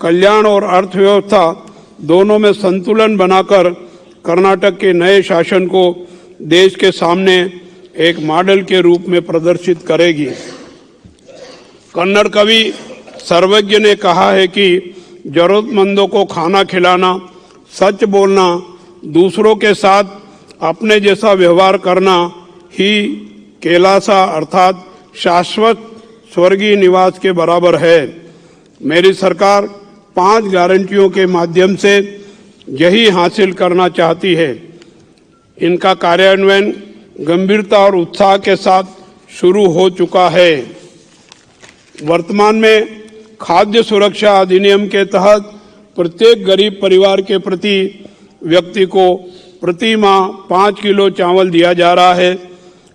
कल्याण और अर्थव्यवस्था दोनों में संतुलन बनाकर कर्नाटक के नए शासन को देश के सामने एक मॉडल के रूप में प्रदर्शित करेगी। कन्नड़ कवि सर्वज्ञ ने कहा है कि जरूरतमंदों को खाना खिलाना, सच बोलना, दूसरों के साथ अपने जैसा व्यवहार करना ही कैलासा अर्थात शाश्वत स्वर्गीय निवास के बराबर है। मेरी सरकार 5 गारंटियों के माध्यम से यही हासिल करना चाहती है। इनका कार्यान्वयन गंभीरता और उत्साह के साथ शुरू हो चुका है। वर्तमान में खाद्य सुरक्षा अधिनियम के तहत प्रत्येक गरीब परिवार के प्रति व्यक्ति को प्रति माह 5 किलो चावल दिया जा रहा है।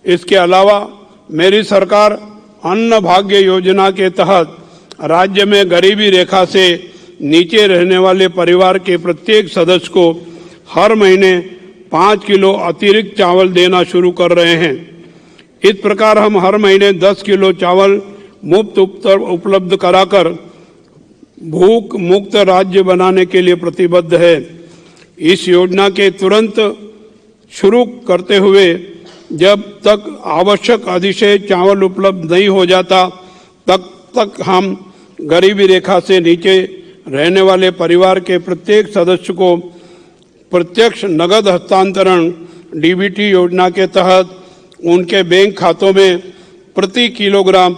इसके अलावा मेरी सरकार अन्न भाग्य योजना के तहत राज्य में गरीबी रेखा से नीचे रहने वाले परिवार के प्रत्येक सदस्य को हर महीने 5 किलो अतिरिक्त चावल देना शुरू कर रहे हैं। इस प्रकार हम हर महीने 10 किलो चावल मुफ्त उपलब्ध कराकर भूख मुक्त राज्य बनाने के लिए प्रतिबद्ध है। इस योजना के तुरंत शुरू करते हुए जब तक आवश्यक अतिशय चावल उपलब्ध नहीं हो जाता तब तक हम गरीबी रेखा से नीचे रहने वाले परिवार के प्रत्येक सदस्य को प्रत्यक्ष नगद हस्तांतरण डीबीटी योजना के तहत उनके बैंक खातों में प्रति किलोग्राम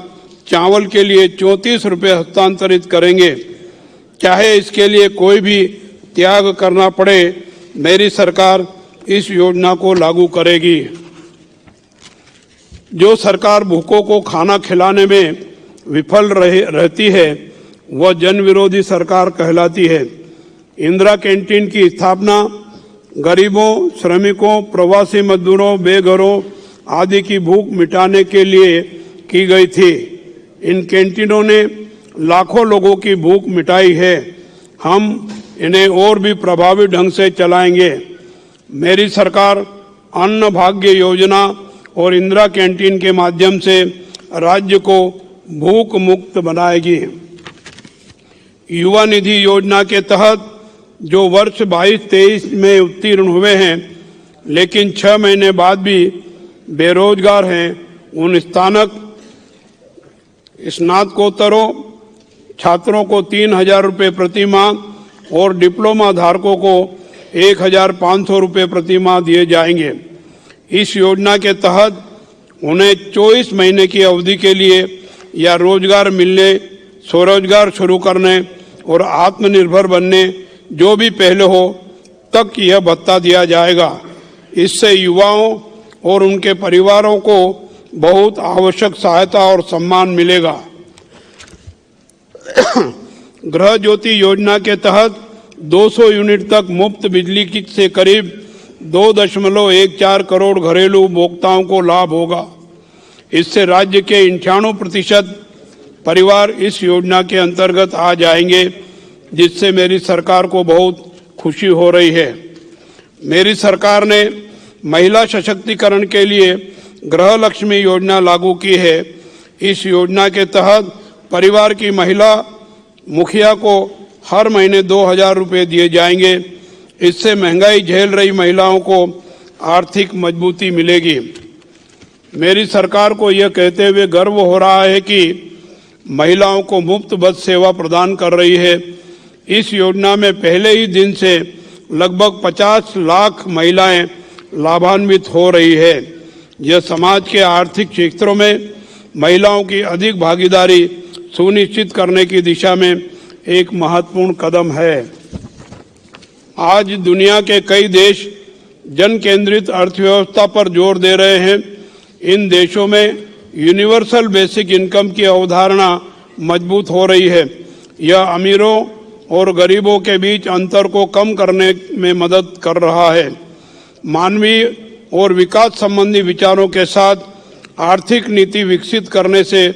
चावल के लिए 34 रुपये हस्तांतरित करेंगे। चाहे इसके लिए कोई भी त्याग करना पड़े, मेरी सरकार इस योजना को लागू करेगी। जो सरकार भूखों को खाना खिलाने में विफल रहती है वह जन विरोधी सरकार कहलाती है। इंदिरा कैंटीन की स्थापना गरीबों, श्रमिकों, प्रवासी मजदूरों, बेघरों आदि की भूख मिटाने के लिए की गई थी। इन कैंटीनों ने लाखों लोगों की भूख मिटाई है। हम इन्हें और भी प्रभावी ढंग से चलाएंगे। मेरी सरकार अन्न भाग्य योजना और इंदिरा कैंटीन के माध्यम से राज्य को भूख मुक्त बनाएगी। युवा निधि योजना के तहत जो वर्ष 22-23 में उत्तीर्ण हुए हैं लेकिन 6 महीने बाद भी बेरोजगार हैं, उन स्नातकोत्तरों छात्रों को 3,000 रुपये प्रति माह और डिप्लोमा धारकों को 1,500 रुपये प्रति माह दिए जाएंगे। इस योजना के तहत उन्हें 24 महीने की अवधि के लिए या रोजगार मिलने, स्वरोजगार शुरू करने और आत्मनिर्भर बनने जो भी पहले हो तक यह भत्ता दिया जाएगा। इससे युवाओं और उनके परिवारों को बहुत आवश्यक सहायता और सम्मान मिलेगा। गृह ज्योति योजना के तहत 200 यूनिट तक मुफ्त बिजली से करीब 2.14 करोड़ घरेलू उपभोक्ताओं को लाभ होगा। इससे राज्य के 98% परिवार इस योजना के अंतर्गत आ जाएंगे, जिससे मेरी सरकार को बहुत खुशी हो रही है। मेरी सरकार ने महिला सशक्तिकरण के लिए गृह लक्ष्मी योजना लागू की है। इस योजना के तहत परिवार की महिला मुखिया को हर महीने 2,000 रुपये दिए जाएंगे। इससे महंगाई झेल रही महिलाओं को आर्थिक मजबूती मिलेगी। मेरी सरकार को यह कहते हुए गर्व हो रहा है कि महिलाओं को मुफ्त बस सेवा प्रदान कर रही है। इस योजना में पहले ही दिन से लगभग 50 लाख महिलाएं लाभान्वित हो रही है। यह समाज के आर्थिक क्षेत्रों में महिलाओं की अधिक भागीदारी सुनिश्चित करने की दिशा में एक महत्वपूर्ण कदम है। आज दुनिया के कई देश जन केंद्रित अर्थव्यवस्था पर जोर दे रहे हैं। इन देशों में यूनिवर्सल बेसिक इनकम की अवधारणा मजबूत हो रही है। यह अमीरों और गरीबों के बीच अंतर को कम करने में मदद कर रहा है। मानवीय और विकास संबंधी विचारों के साथ आर्थिक नीति विकसित करने से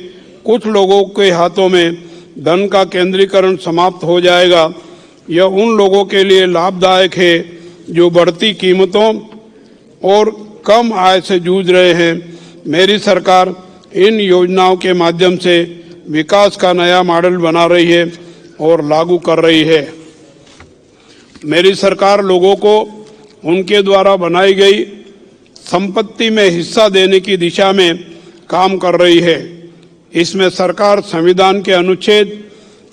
कुछ लोगों के हाथों में धन का केंद्रीकरण समाप्त हो जाएगा। यह उन लोगों के लिए लाभदायक है जो बढ़ती कीमतों और कम आय से जूझ रहे हैं। मेरी सरकार इन योजनाओं के माध्यम से विकास का नया मॉडल बना रही है। और लागू कर रही है। मेरी सरकार लोगों को उनके द्वारा बनाई गई संपत्ति में हिस्सा देने की दिशा में काम कर रही है। इसमें सरकार संविधान के अनुच्छेद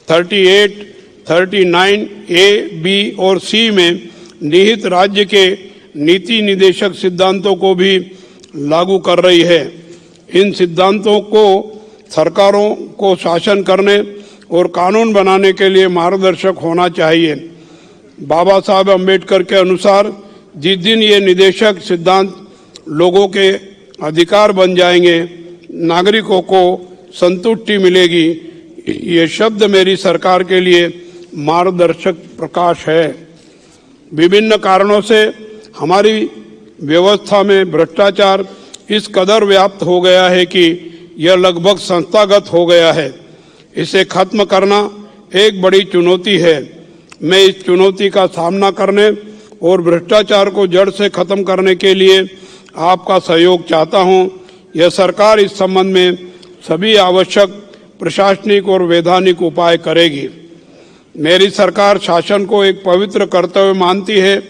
38, 39 ए, बी और सी में निहित राज्य के नीति निदेशक सिद्धांतों को भी लागू कर रही है। इन सिद्धांतों को सरकारों को शासन करने और कानून बनाने के लिए मार्गदर्शक होना चाहिए। बाबा साहब अम्बेडकर के अनुसार जिस दिन ये निदेशक सिद्धांत लोगों के अधिकार बन जाएंगे, नागरिकों को संतुष्टि मिलेगी। ये शब्द मेरी सरकार के लिए मार्गदर्शक प्रकाश है। विभिन्न कारणों से हमारी व्यवस्था में भ्रष्टाचार इस कदर व्याप्त हो गया है कि यह लगभग संस्थागत हो गया है। इसे खत्म करना एक बड़ी चुनौती है। मैं इस चुनौती का सामना करने और भ्रष्टाचार को जड़ से खत्म करने के लिए आपका सहयोग चाहता हूं। यह सरकार इस संबंध में सभी आवश्यक प्रशासनिक और वैधानिक उपाय करेगी। मेरी सरकार शासन को एक पवित्र कर्तव्य मानती है।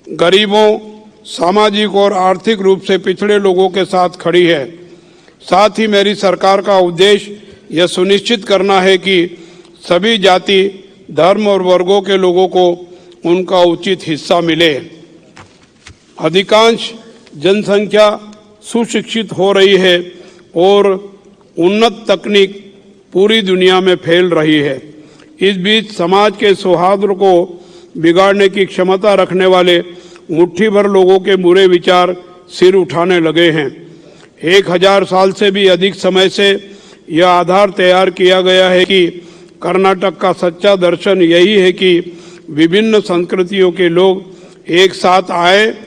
गरीबों, सामाजिक और आर्थिक रूप से पिछड़े लोगों के साथ खड़ी है। साथ ही मेरी सरकार का उद्देश्य यह सुनिश्चित करना है कि सभी जाति, धर्म और वर्गों के लोगों को उनका उचित हिस्सा मिले। अधिकांश जनसंख्या सुशिक्षित हो रही है और उन्नत तकनीक पूरी दुनिया में फैल रही है। इस बीच समाज के सौहार्द को बिगाड़ने की क्षमता रखने वाले मुट्ठी भर लोगों के बुरे विचार सिर उठाने लगे हैं। 1000 साल से भी अधिक समय से यह आधार तैयार किया गया है कि कर्नाटक का सच्चा दर्शन यही है कि विभिन्न संस्कृतियों के लोग एक साथ आए।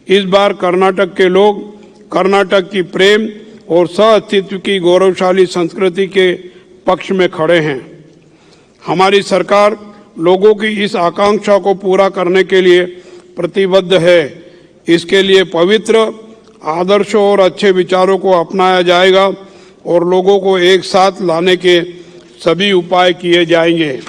इस बार कर्नाटक के लोग कर्नाटक की प्रेम और सह-अस्तित्व की गौरवशाली संस्कृति के पक्ष में खड़े हैं। हमारी सरकार लोगों की इस आकांक्षा को पूरा करने के लिए प्रतिबद्ध है। इसके लिए पवित्र आदर्शों और अच्छे विचारों को अपनाया जाएगा और लोगों को एक साथ लाने के सभी उपाय किए जाएंगे।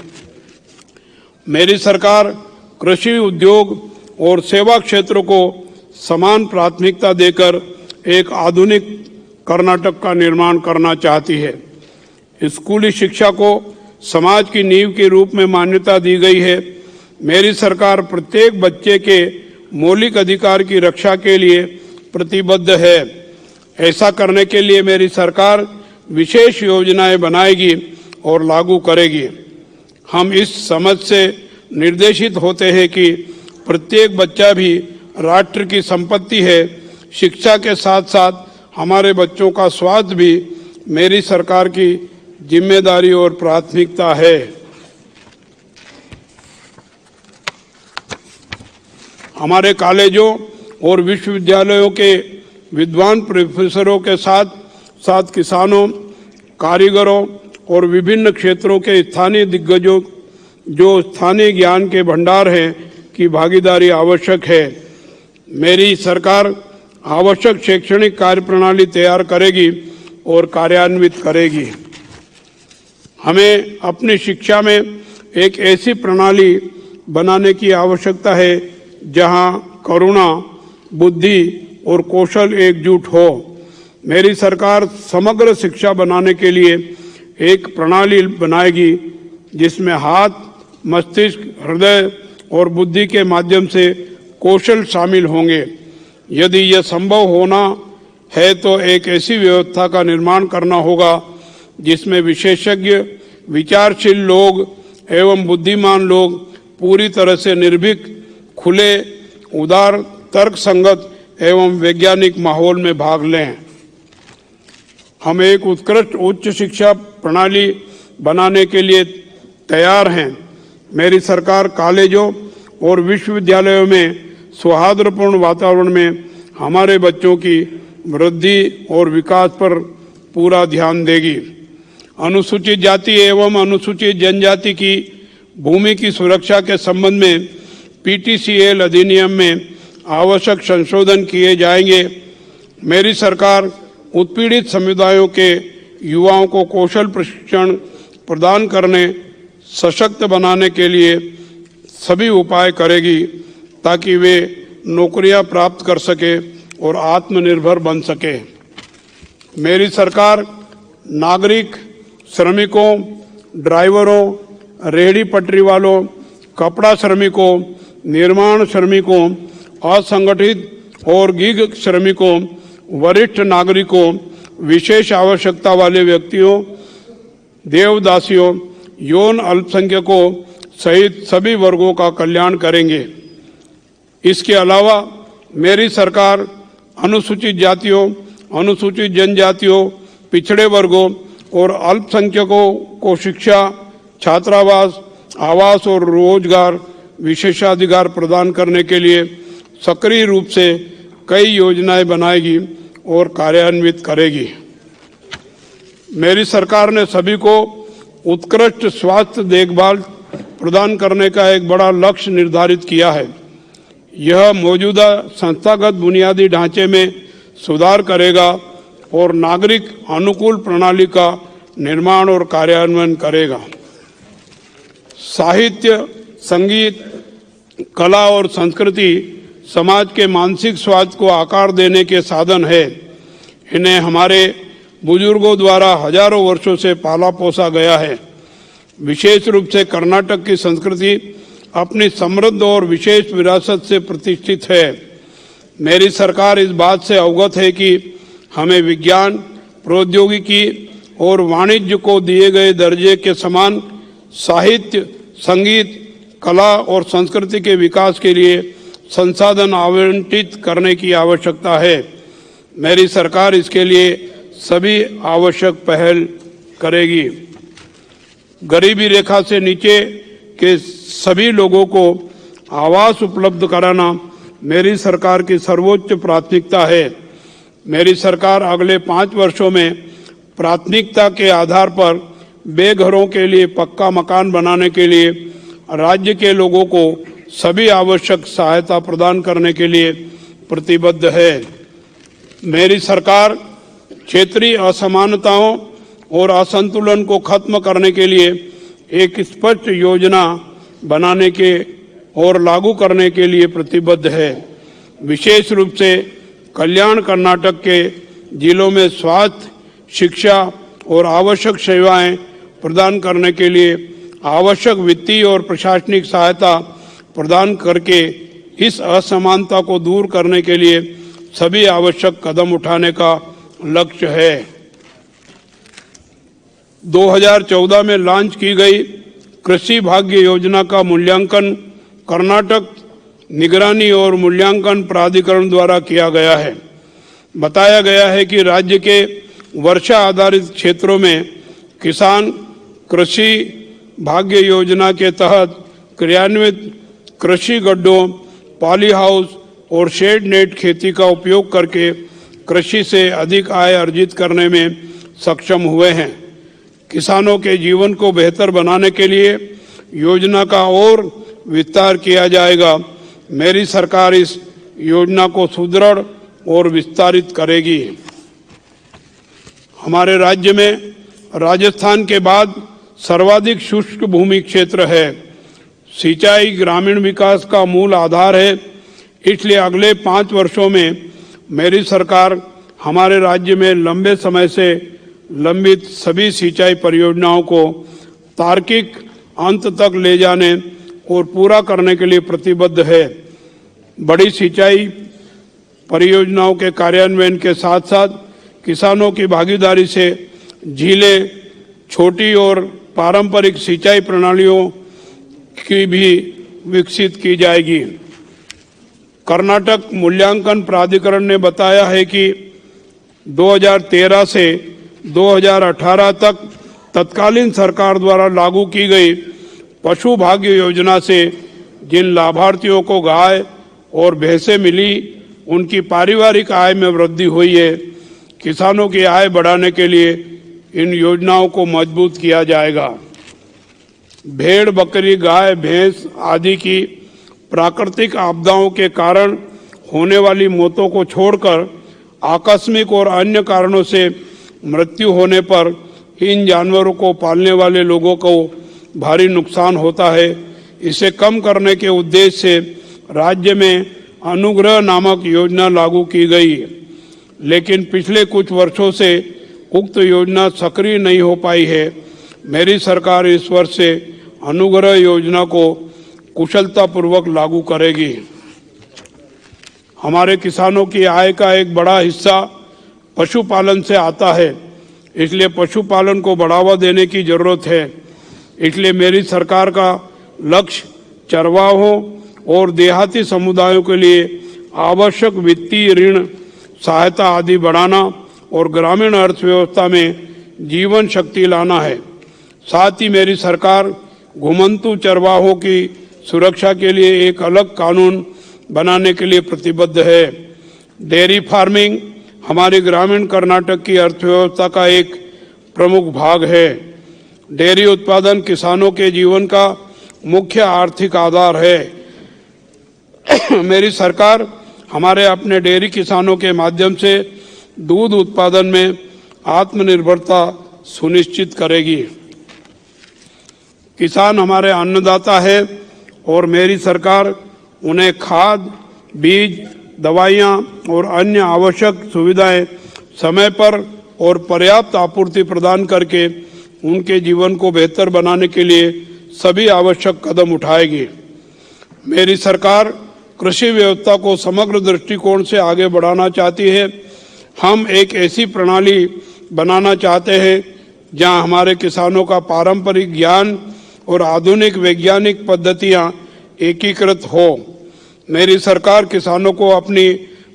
मेरी सरकार कृषि, उद्योग और सेवा क्षेत्र को समान प्राथमिकता देकर एक आधुनिक कर्नाटक का निर्माण करना चाहती है। स्कूली शिक्षा को समाज की नींव के रूप में मान्यता दी गई है। मेरी सरकार प्रत्येक बच्चे के मौलिक अधिकार की रक्षा के लिए प्रतिबद्ध है। ऐसा करने के लिए मेरी सरकार विशेष योजनाएं बनाएगी और लागू करेगी। हम इस समझ से निर्देशित होते हैं कि प्रत्येक बच्चा भी राष्ट्र की संपत्ति है। शिक्षा के साथ साथ हमारे बच्चों का स्वास्थ्य भी मेरी सरकार की जिम्मेदारी और प्राथमिकता है। हमारे कॉलेजों और विश्वविद्यालयों के विद्वान प्रोफेसरों के साथ साथ किसानों, कारीगरों और विभिन्न क्षेत्रों के स्थानीय दिग्गजों जो स्थानीय ज्ञान के भंडार हैं की भागीदारी आवश्यक है। मेरी सरकार आवश्यक शैक्षणिक कार्यप्रणाली तैयार करेगी और कार्यान्वित करेगी। हमें अपनी शिक्षा में एक ऐसी प्रणाली बनाने की आवश्यकता है जहां करुणा, बुद्धि और कौशल एकजुट हो। मेरी सरकार समग्र शिक्षा बनाने के लिए एक प्रणाली बनाएगी जिसमें हाथ, मस्तिष्क, हृदय और बुद्धि के माध्यम से कौशल शामिल होंगे। यदि यह संभव होना है तो एक ऐसी व्यवस्था का निर्माण करना होगा जिसमें विशेषज्ञ, विचारशील लोग एवं बुद्धिमान लोग पूरी तरह से निर्भीक, खुले, उदार, तर्कसंगत एवं वैज्ञानिक माहौल में भाग लें। हम एक उत्कृष्ट उच्च शिक्षा प्रणाली बनाने के लिए तैयार हैं। मेरी सरकार कॉलेजों और विश्वविद्यालयों में सौहार्दपूर्ण वातावरण में हमारे बच्चों की वृद्धि और विकास पर पूरा ध्यान देगी। अनुसूचित जाति एवं अनुसूचित जनजाति की भूमि की सुरक्षा के संबंध में पीटीसीएल अधिनियम में आवश्यक संशोधन किए जाएंगे। मेरी सरकार उत्पीड़ित समुदायों के युवाओं को कौशल प्रशिक्षण प्रदान करने, सशक्त बनाने के लिए सभी उपाय करेगी ताकि वे नौकरियां प्राप्त कर सके और आत्मनिर्भर बन सके। मेरी सरकार नागरिक, श्रमिकों, ड्राइवरों, रेहड़ी पटरी वालों, कपड़ा श्रमिकों, निर्माण श्रमिकों, असंगठित और गीग श्रमिकों, वरिष्ठ नागरिकों, विशेष आवश्यकता वाले व्यक्तियों, देवदासियों, यौन अल्पसंख्यकों सहित सभी वर्गों का कल्याण करेंगे। इसके अलावा मेरी सरकार अनुसूचित जातियों, अनुसूचित जनजातियों, पिछड़े वर्गों और अल्पसंख्यकों को शिक्षा, छात्रावास, आवास और रोजगार विशेषाधिकार प्रदान करने के लिए सक्रिय रूप से कई योजनाएं बनाएगी और कार्यान्वित करेगी। मेरी सरकार ने सभी को उत्कृष्ट स्वास्थ्य देखभाल प्रदान करने का एक बड़ा लक्ष्य निर्धारित किया है। यह मौजूदा संस्थागत बुनियादी ढांचे में सुधार करेगा और नागरिक अनुकूल प्रणाली का निर्माण और कार्यान्वयन करेगा। साहित्य, संगीत, कला और संस्कृति समाज के मानसिक स्वास्थ्य को आकार देने के साधन है। इन्हें हमारे बुजुर्गों द्वारा हजारों वर्षों से पाला पोसा गया है। विशेष रूप से कर्नाटक की संस्कृति अपनी समृद्ध और विशेष विरासत से प्रतिष्ठित है। मेरी सरकार इस बात से अवगत है कि हमें विज्ञान, प्रौद्योगिकी और वाणिज्य को दिए गए दर्जे के समान साहित्य, संगीत, कला और संस्कृति के विकास के लिए संसाधन आवंटित करने की आवश्यकता है। मेरी सरकार इसके लिए सभी आवश्यक पहल करेगी। गरीबी रेखा से नीचे के सभी लोगों को आवास उपलब्ध कराना मेरी सरकार की सर्वोच्च प्राथमिकता है। मेरी सरकार अगले 5 वर्षों में प्राथमिकता के आधार पर बेघरों के लिए पक्का मकान बनाने के लिए राज्य के लोगों को सभी आवश्यक सहायता प्रदान करने के लिए प्रतिबद्ध है। मेरी सरकार क्षेत्रीय असमानताओं और असंतुलन को खत्म करने के लिए एक स्पष्ट योजना बनाने के और लागू करने के लिए प्रतिबद्ध है। विशेष रूप से कल्याण कर्नाटक के जिलों में स्वास्थ्य, शिक्षा और आवश्यक सेवाएं प्रदान करने के लिए आवश्यक वित्तीय और प्रशासनिक सहायता प्रदान करके इस असमानता को दूर करने के लिए सभी आवश्यक कदम उठाने का लक्ष्य है। 2014 में लॉन्च की गई कृषि भाग्य योजना का मूल्यांकन कर्नाटक निगरानी और मूल्यांकन प्राधिकरण द्वारा किया गया है। बताया गया है कि राज्य के वर्षा आधारित क्षेत्रों में किसान कृषि भाग्य योजना के तहत क्रियान्वित कृषि गड्ढों, पॉली हाउस और शेड नेट खेती का उपयोग करके कृषि से अधिक आय अर्जित करने में सक्षम हुए हैं। किसानों के जीवन को बेहतर बनाने के लिए योजना का और विस्तार किया जाएगा। मेरी सरकार इस योजना को सुदृढ़ और विस्तारित करेगी। हमारे राज्य में राजस्थान के बाद सर्वाधिक शुष्क भूमि क्षेत्र है। सिंचाई ग्रामीण विकास का मूल आधार है, इसलिए अगले 5 वर्षों में मेरी सरकार हमारे राज्य में लंबे समय से लंबित सभी सिंचाई परियोजनाओं को तार्किक अंत तक ले जाने और पूरा करने के लिए प्रतिबद्ध है। बड़ी सिंचाई परियोजनाओं के कार्यान्वयन के साथ साथ किसानों की भागीदारी से झीलें, छोटी और पारंपरिक सिंचाई प्रणालियों की भी विकसित की जाएगी। कर्नाटक मूल्यांकन प्राधिकरण ने बताया है कि 2013 से 2018 तक तत्कालीन सरकार द्वारा लागू की गई पशु भाग्य योजना से जिन लाभार्थियों को गाय और भैंसें मिली, उनकी पारिवारिक आय में वृद्धि हुई है। किसानों की आय बढ़ाने के लिए इन योजनाओं को मजबूत किया जाएगा। भेड़, बकरी, गाय, भैंस आदि की प्राकृतिक आपदाओं के कारण होने वाली मौतों को छोड़कर आकस्मिक और अन्य कारणों से मृत्यु होने पर इन जानवरों को पालने वाले लोगों को भारी नुकसान होता है। इसे कम करने के उद्देश्य से राज्य में अनुग्रह नामक योजना लागू की गई, लेकिन पिछले कुछ वर्षों से उक्त योजना सक्रिय नहीं हो पाई है। मेरी सरकार इस वर्ष से अनुग्रह योजना को कुशलतापूर्वक लागू करेगी। हमारे किसानों की आय का एक बड़ा हिस्सा पशुपालन से आता है, इसलिए पशुपालन को बढ़ावा देने की जरूरत है। इसलिए मेरी सरकार का लक्ष्य चरवाहों और देहाती समुदायों के लिए आवश्यक वित्तीय ऋण सहायता आदि बढ़ाना और ग्रामीण अर्थव्यवस्था में जीवन शक्ति लाना है। साथ ही मेरी सरकार घुमंतू चरवाहों की सुरक्षा के लिए एक अलग कानून बनाने के लिए प्रतिबद्ध है। डेयरी फार्मिंग हमारे ग्रामीण कर्नाटक की अर्थव्यवस्था का एक प्रमुख भाग है। डेयरी उत्पादन किसानों के जीवन का मुख्य आर्थिक आधार है। मेरी सरकार हमारे अपने डेयरी किसानों के माध्यम से दूध उत्पादन में आत्मनिर्भरता सुनिश्चित करेगी। किसान हमारे अन्नदाता है और मेरी सरकार उन्हें खाद, बीज, दवाइयाँ और अन्य आवश्यक सुविधाएं समय पर और पर्याप्त आपूर्ति प्रदान करके उनके जीवन को बेहतर बनाने के लिए सभी आवश्यक कदम उठाएगी। मेरी सरकार कृषि व्यवस्था को समग्र दृष्टिकोण से आगे बढ़ाना चाहती है। हम एक ऐसी प्रणाली बनाना चाहते हैं जहां हमारे किसानों का पारंपरिक ज्ञान और आधुनिक वैज्ञानिक पद्धतियां एकीकृत हो। मेरी सरकार किसानों को अपनी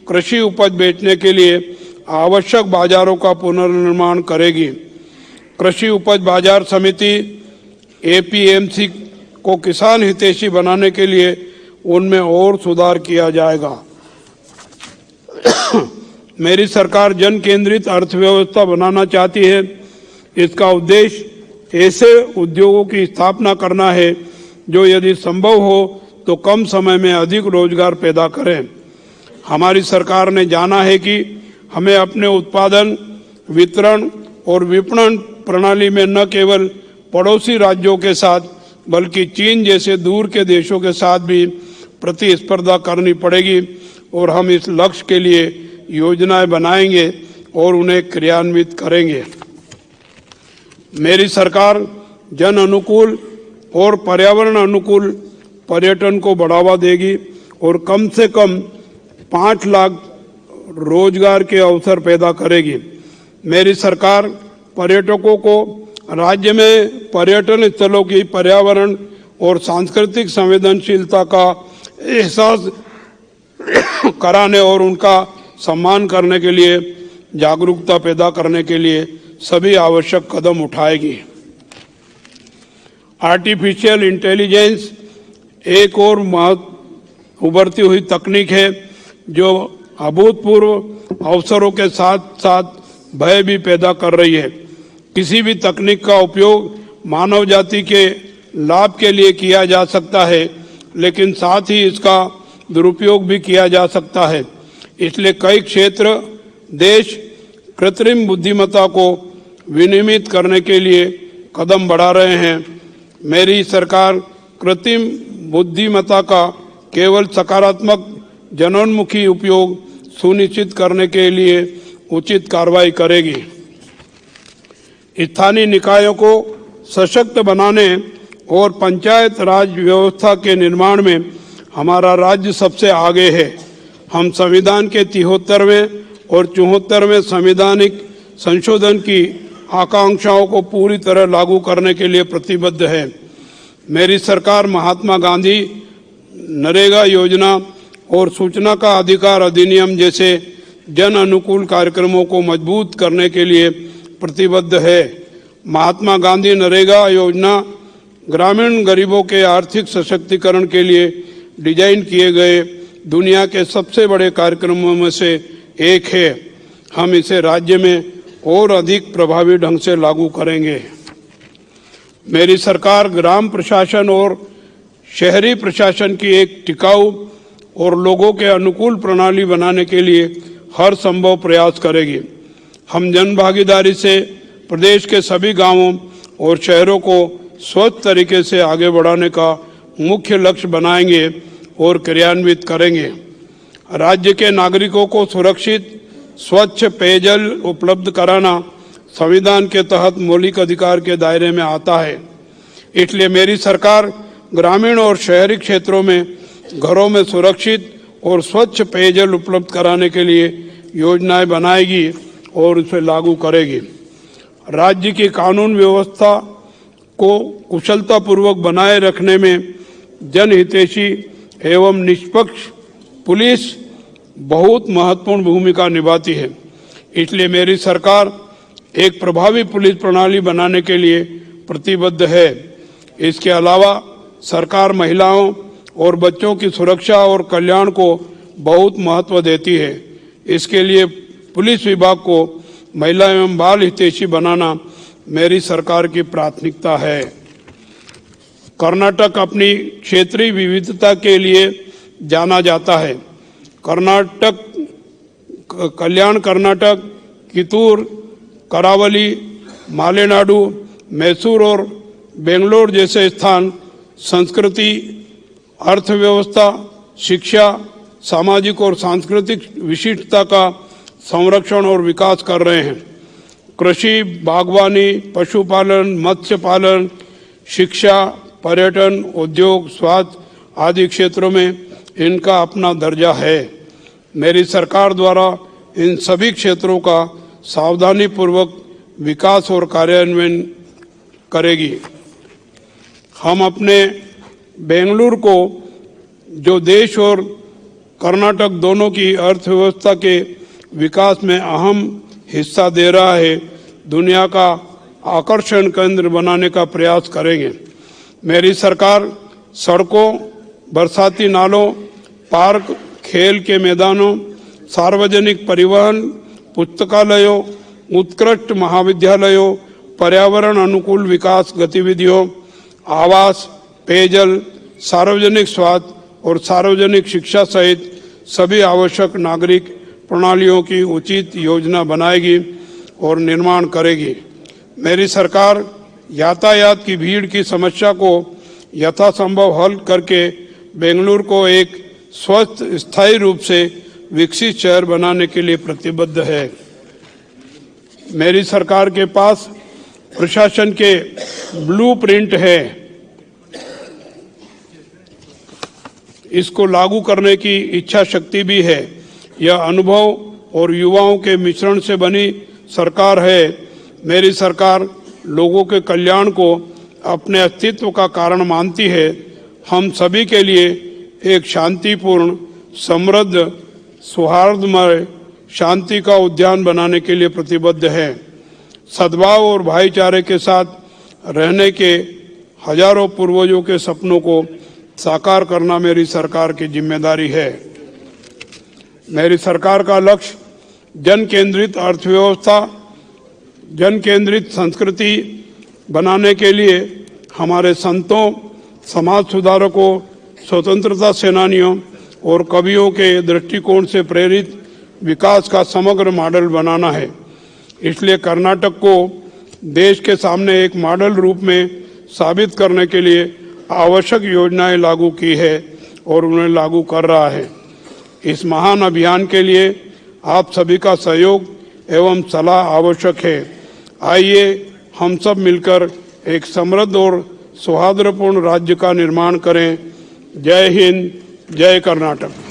कृषि उपज बेचने के लिए आवश्यक बाजारों का पुनर्निर्माण करेगी। कृषि उपज बाजार समिति एपीएमसी को किसान हितैषी बनाने के लिए उनमें और सुधार किया जाएगा। मेरी सरकार जन केंद्रित अर्थव्यवस्था बनाना चाहती है। इसका उद्देश्य ऐसे उद्योगों की स्थापना करना है जो यदि संभव हो तो कम समय में अधिक रोजगार पैदा करें। हमारी सरकार ने जाना है कि हमें अपने उत्पादन, वितरण और विपणन प्रणाली में न केवल पड़ोसी राज्यों के साथ बल्कि चीन जैसे दूर के देशों के साथ भी प्रतिस्पर्धा करनी पड़ेगी और हम इस लक्ष्य के लिए योजनाएं बनाएंगे और उन्हें क्रियान्वित करेंगे। मेरी सरकार जन अनुकूल और पर्यावरण अनुकूल पर्यटन को बढ़ावा देगी और कम से कम 5 लाख रोजगार के अवसर पैदा करेगी। मेरी सरकार पर्यटकों को राज्य में पर्यटन स्थलों की पर्यावरण और सांस्कृतिक संवेदनशीलता का एहसास कराने और उनका सम्मान करने के लिए जागरूकता पैदा करने के लिए सभी आवश्यक कदम उठाएगी। आर्टिफिशियल इंटेलिजेंस एक और उभरती हुई तकनीक है जो अभूतपूर्व अवसरों के साथ साथ भय भी पैदा कर रही है। किसी भी तकनीक का उपयोग मानव जाति के लाभ के लिए किया जा सकता है, लेकिन साथ ही इसका दुरुपयोग भी किया जा सकता है। इसलिए कई क्षेत्र देश कृत्रिम बुद्धिमत्ता को विनियमित करने के लिए कदम बढ़ा रहे हैं। मेरी सरकार कृत्रिम बुद्धिमत्ता का केवल सकारात्मक जनोन्मुखी उपयोग सुनिश्चित करने के लिए उचित कार्रवाई करेगी। स्थानीय निकायों को सशक्त बनाने और पंचायत राज व्यवस्था के निर्माण में हमारा राज्य सबसे आगे है। हम संविधान के 73वें और 74वें संवैधानिक संशोधन की आकांक्षाओं को पूरी तरह लागू करने के लिए प्रतिबद्ध है। मेरी सरकार महात्मा गांधी नरेगा योजना और सूचना का अधिकार अधिनियम जैसे जन अनुकूल कार्यक्रमों को मजबूत करने के लिए प्रतिबद्ध है। महात्मा गांधी नरेगा योजना ग्रामीण गरीबों के आर्थिक सशक्तिकरण के लिए डिजाइन किए गए दुनिया के सबसे बड़े कार्यक्रमों में से एक है। हम इसे राज्य में और अधिक प्रभावी ढंग से लागू करेंगे। मेरी सरकार ग्राम प्रशासन और शहरी प्रशासन की एक टिकाऊ और लोगों के अनुकूल प्रणाली बनाने के लिए हर संभव प्रयास करेगी। हम जन भागीदारी से प्रदेश के सभी गांवों और शहरों को स्वच्छ तरीके से आगे बढ़ाने का मुख्य लक्ष्य बनाएंगे और क्रियान्वित करेंगे। राज्य के नागरिकों को सुरक्षित स्वच्छ पेयजल उपलब्ध कराना संविधान के तहत मौलिक अधिकार के दायरे में आता है। इसलिए मेरी सरकार ग्रामीण और शहरी क्षेत्रों में घरों में सुरक्षित और स्वच्छ पेयजल उपलब्ध कराने के लिए योजनाएं बनाएगी और उसे लागू करेगी। राज्य की कानून व्यवस्था को कुशलतापूर्वक बनाए रखने में जनहितैषी एवं निष्पक्ष पुलिस बहुत महत्वपूर्ण भूमिका निभाती है। इसलिए मेरी सरकार एक प्रभावी पुलिस प्रणाली बनाने के लिए प्रतिबद्ध है। इसके अलावा सरकार महिलाओं और बच्चों की सुरक्षा और कल्याण को बहुत महत्व देती है। इसके लिए पुलिस विभाग को महिला एवं बाल हितैषी बनाना मेरी सरकार की प्राथमिकता है। कर्नाटक अपनी क्षेत्रीय विविधता के लिए जाना जाता है। कल्याण कर्नाटक, कितूर, करावली, मालेनाडु, मैसूर और बेंगलोर जैसे स्थान संस्कृति, अर्थव्यवस्था, शिक्षा, सामाजिक और सांस्कृतिक विशिष्टता का संरक्षण और विकास कर रहे हैं। कृषि, बागवानी, पशुपालन, मत्स्य पालन, शिक्षा, पर्यटन, उद्योग, स्वास्थ्य आदि क्षेत्रों में इनका अपना दर्जा है। मेरी सरकार द्वारा इन सभी क्षेत्रों का सावधानी पूर्वक विकास और कार्यान्वयन करेगी। हम अपने बेंगलुरु को जो देश और कर्नाटक दोनों की अर्थव्यवस्था के विकास में अहम हिस्सा दे रहा है, दुनिया का आकर्षण केंद्र बनाने का प्रयास करेंगे। मेरी सरकार सड़कों, बरसाती नालों, पार्क, खेल के मैदानों, सार्वजनिक परिवहन, पुस्तकालयों, उत्कृष्ट महाविद्यालयों, पर्यावरण अनुकूल विकास गतिविधियों, आवास, पेयजल, सार्वजनिक स्वास्थ्य और सार्वजनिक शिक्षा सहित सभी आवश्यक नागरिक प्रणालियों की उचित योजना बनाएगी और निर्माण करेगी। मेरी सरकार यातायात की भीड़ की समस्या को यथासंभव हल करके बेंगलुरु को एक स्वस्थ स्थायी रूप से विकसित शहर बनाने के लिए प्रतिबद्ध है। मेरी सरकार के पास प्रशासन के ब्लूप्रिंट है। इसको लागू करने की इच्छा शक्ति भी है। यह अनुभव और युवाओं के मिश्रण से बनी सरकार है। मेरी सरकार लोगों के कल्याण को अपने अस्तित्व का कारण मानती है। हम सभी के लिए एक शांतिपूर्ण, समृद्ध, सौहार्दमय, शांति का उद्यान बनाने के लिए प्रतिबद्ध है। सद्भाव और भाईचारे के साथ रहने के हजारों पूर्वजों के सपनों को साकार करना मेरी सरकार की जिम्मेदारी है। मेरी सरकार का लक्ष्य जन केंद्रित अर्थव्यवस्था, जन केंद्रित संस्कृति बनाने के लिए हमारे संतों, समाज सुधारकों, स्वतंत्रता सेनानियों और कवियों के दृष्टिकोण से प्रेरित विकास का समग्र मॉडल बनाना है। इसलिए कर्नाटक को देश के सामने एक मॉडल रूप में साबित करने के लिए आवश्यक योजनाएं लागू की है और उन्हें लागू कर रहा है। इस महान अभियान के लिए आप सभी का सहयोग एवं सलाह आवश्यक है। आइए हम सब मिलकर एक समृद्ध और सौहार्दपूर्ण राज्य का निर्माण करें। जय हिंद, जय कर्नाटक।